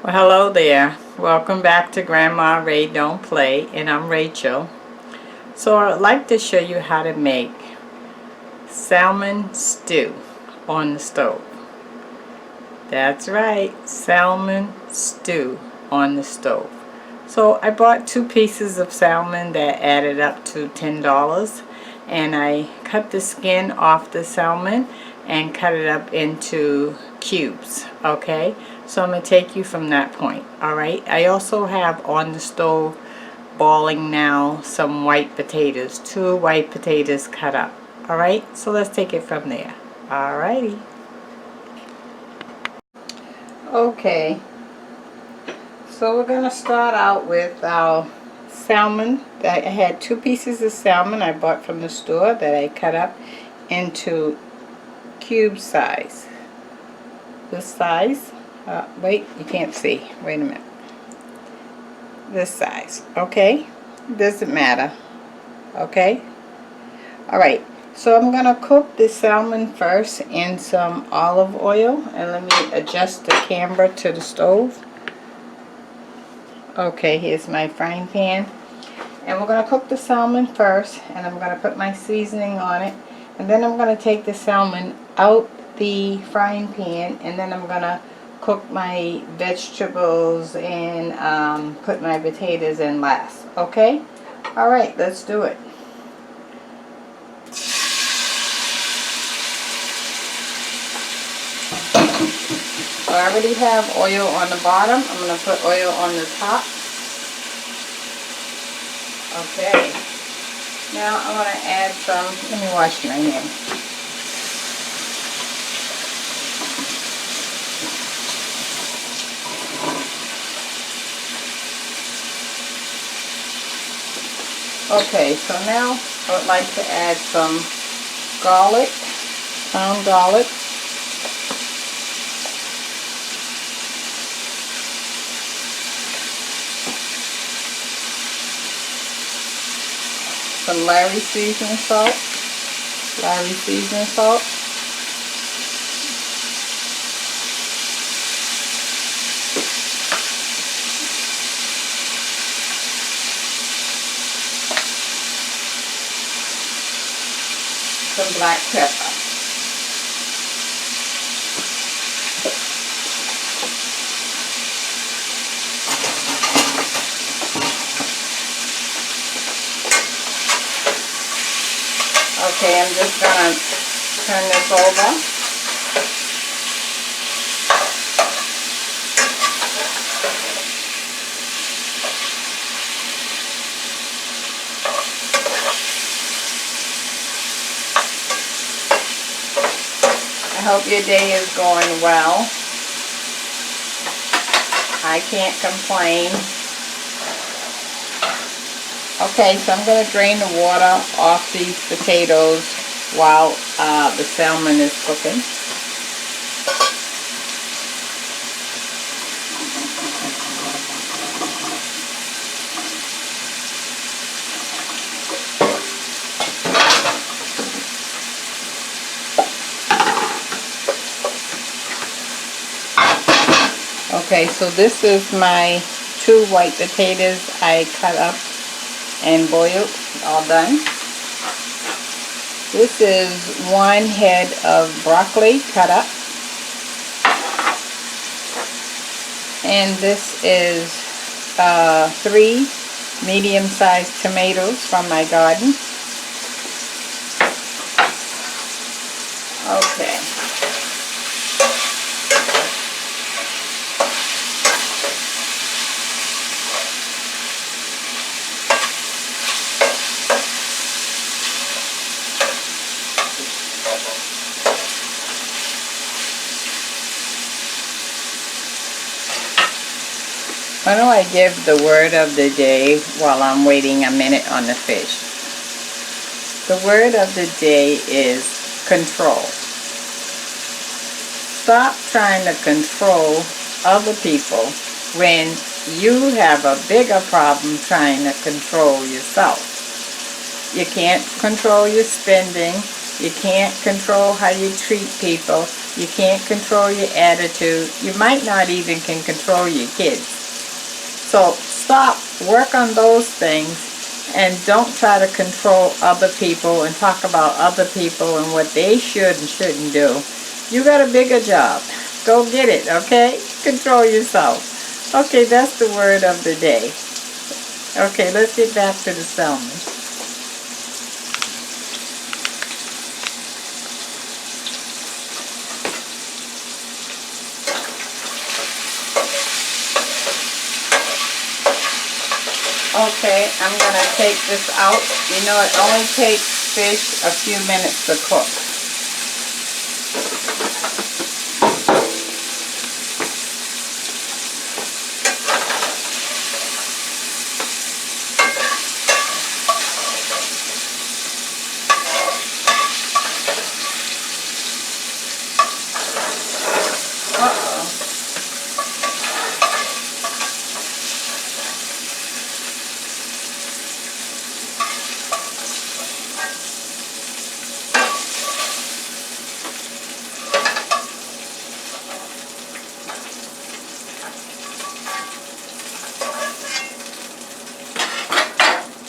Well, hello there. Welcome back to Grandma Ray Don't Play, and I'm Rachel. So I'd like to show you how to make salmon stew on the stove. That's right, salmon stew on the stove. So I bought 2 pieces of salmon that added up to $10, and I cut the skin off the salmon and cut it up into cubes. Okay, so I'm going to take you from that point. Alright, I also have on the stove boiling now some white potatoes, 2 white potatoes cut up. Alright, so let's take it from there. Alrighty. Okay, so we're going to start out with our salmon. I had 2 pieces of salmon I bought from the store that I cut up into cube size. This size. Wait, you can't see. Wait a minute. This size. Okay? Doesn't matter. Okay? Alright, so I'm going to cook the salmon first in some olive oil. And let me adjust the camera to the stove. Okay, here's my frying pan. And we're going to cook the salmon first. And I'm going to put my seasoning on it. And then I'm going to take the salmon out the frying pan. And then I'm going to cook my vegetables and put my potatoes in last. Okay? Alright, let's do it. So I already have oil on the bottom. I'm going to put oil on the top. Okay. Now I'm going to add some, let me wash my hand. Okay, so now I would like to add some garlic, ground garlic. Some Lowell seasoning salt. Lowell seasoning salt. Some black pepper. Okay, I'm just going to turn this over. I hope your day is going well. I can't complain. Okay, so I'm going to drain the water off these potatoes while the salmon is cooking. Okay, so this is my 2 white potatoes I cut up and boiled, all done. This is 1 head of broccoli cut up. And this is 3 medium-sized tomatoes from my garden. Okay. Why don't I give the word of the day while I'm waiting a minute on the fish? The word of the day is control. Stop trying to control other people when you have a bigger problem trying to control yourself. You can't control your spending. You can't control how you treat people. You can't control your attitude. You might not even can control your kids. So stop, work on those things, and don't try to control other people and talk about other people and what they should and shouldn't do. You got a bigger job. Go get it, okay? Control yourself. Okay, that's the word of the day. Okay, let's get back to the salmon. Okay, I'm going to take this out. You know, it only takes fish a few minutes to cook.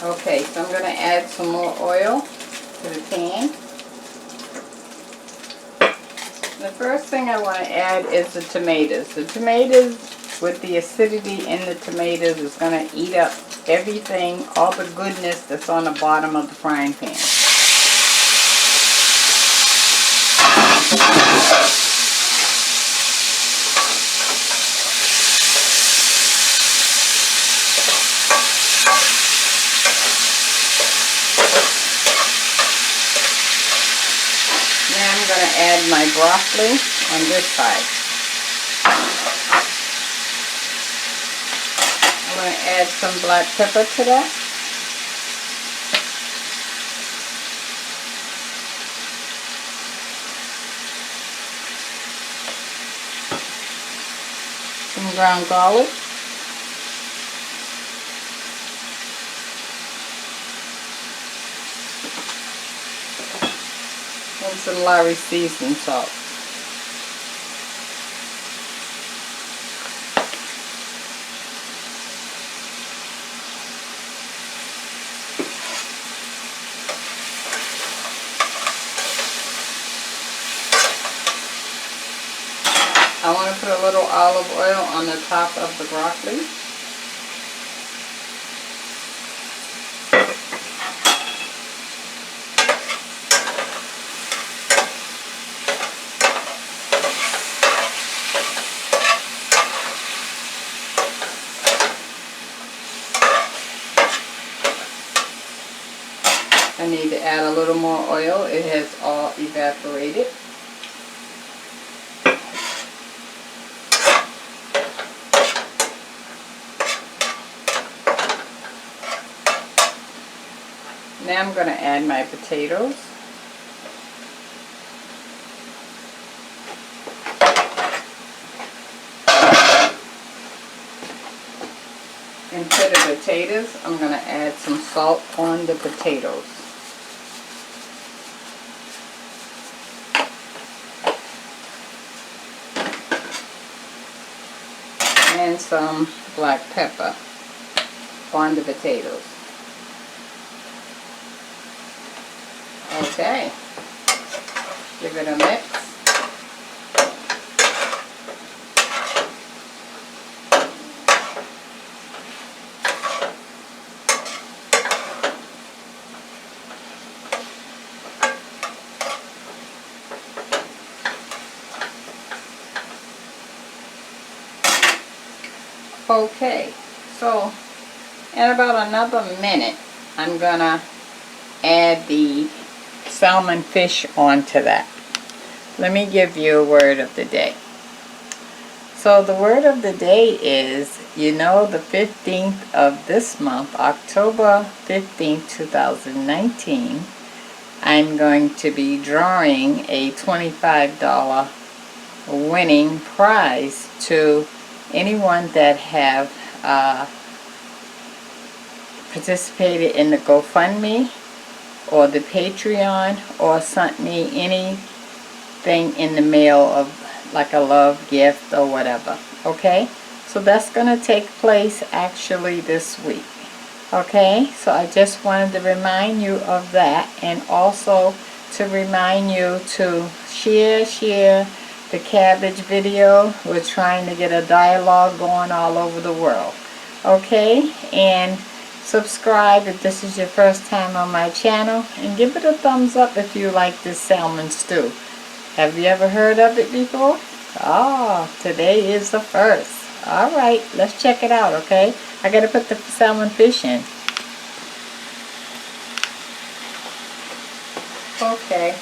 Okay, so I'm going to add some more oil to the pan. The first thing I want to add is the tomatoes. The tomatoes, with the acidity in the tomatoes, is going to eat up everything, all the goodness that's on the bottom of the frying pan. I'm going to add my broccoli on this side. I'm going to add some black pepper to that. Some ground garlic. And some Lowry seasoning salt. I want to put a little olive oil on the top of the broccoli. I need to add a little more oil. It has all evaporated. Now I'm going to add my potatoes. And to the potatoes, I'm going to add some salt on the potatoes. And some black pepper on the potatoes. Okay, give it a mix. Okay, so in about another minute, I'm gonna add the salmon fish onto that. Let me give you a word of the day. So the word of the day is, you know, the 15th of this month, October 15th, 2019, I'm going to be drawing a $25 winning prize to anyone that have participated in the GoFundMe or the Patreon or sent me any thing in the mail of like a love gift or whatever. Okay, so that's gonna take place actually this week. Okay, so I just wanted to remind you of that, and also to remind you to share the cabbage video. We're trying to get a dialogue going all over the world. Okay, and subscribe if this is your first time on my channel, and give it a thumbs up if you like this salmon stew. Have you ever heard of it before? Ah, today is the first. Alright, let's check it out, okay? I gotta put the salmon fish in. Okay.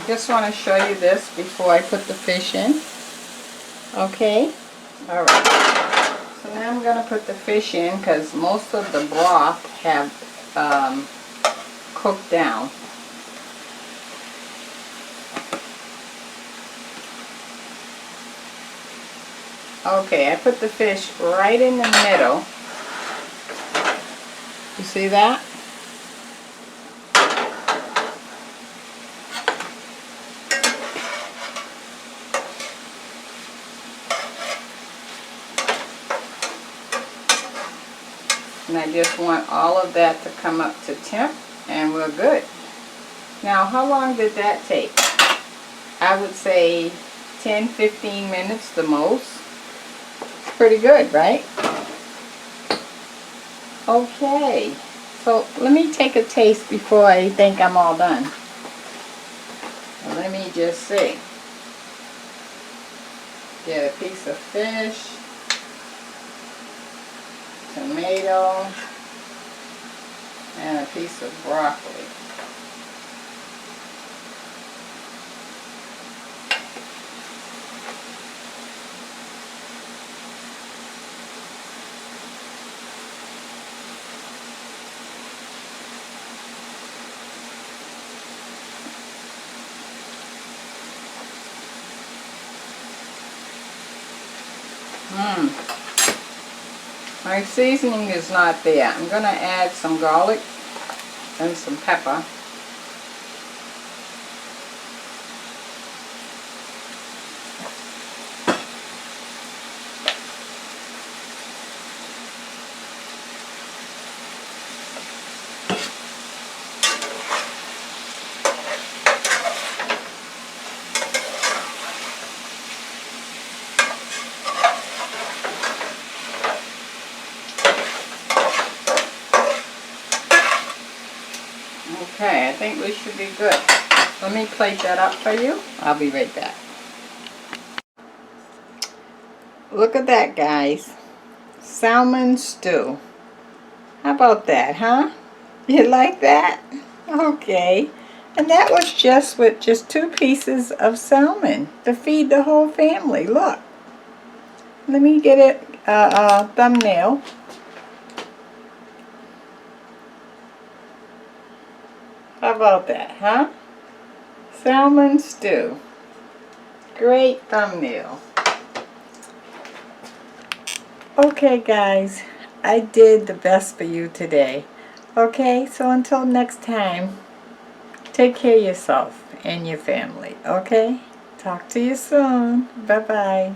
Just want to show you this before I put the fish in. Okay. Alright. So now I'm going to put the fish in because most of the broth have cooked down. Okay, I put the fish right in the middle. You see that? And I just want all of that to come up to temp, and we're good. Now, how long did that take? I would say 10-15 minutes the most. It's pretty good, right? Okay, so let me take a taste before I think I'm all done. Let me just see. Get a piece of fish, tomato, and a piece of broccoli. My seasoning is not there. I'm going to add some garlic and some pepper. Okay, I think we should be good. Let me plate that up for you. I'll be right back. Look at that, guys. Salmon stew. How about that, huh? You like that? Okay. And that was just with just 2 pieces of salmon to feed the whole family. Look. Let me get it a thumbnail. How about that, huh? Salmon stew. Great thumbnail. Okay, guys. I did the best for you today. Okay, so until next time, take care of yourself and your family. Okay? Talk to you soon. Bye-bye.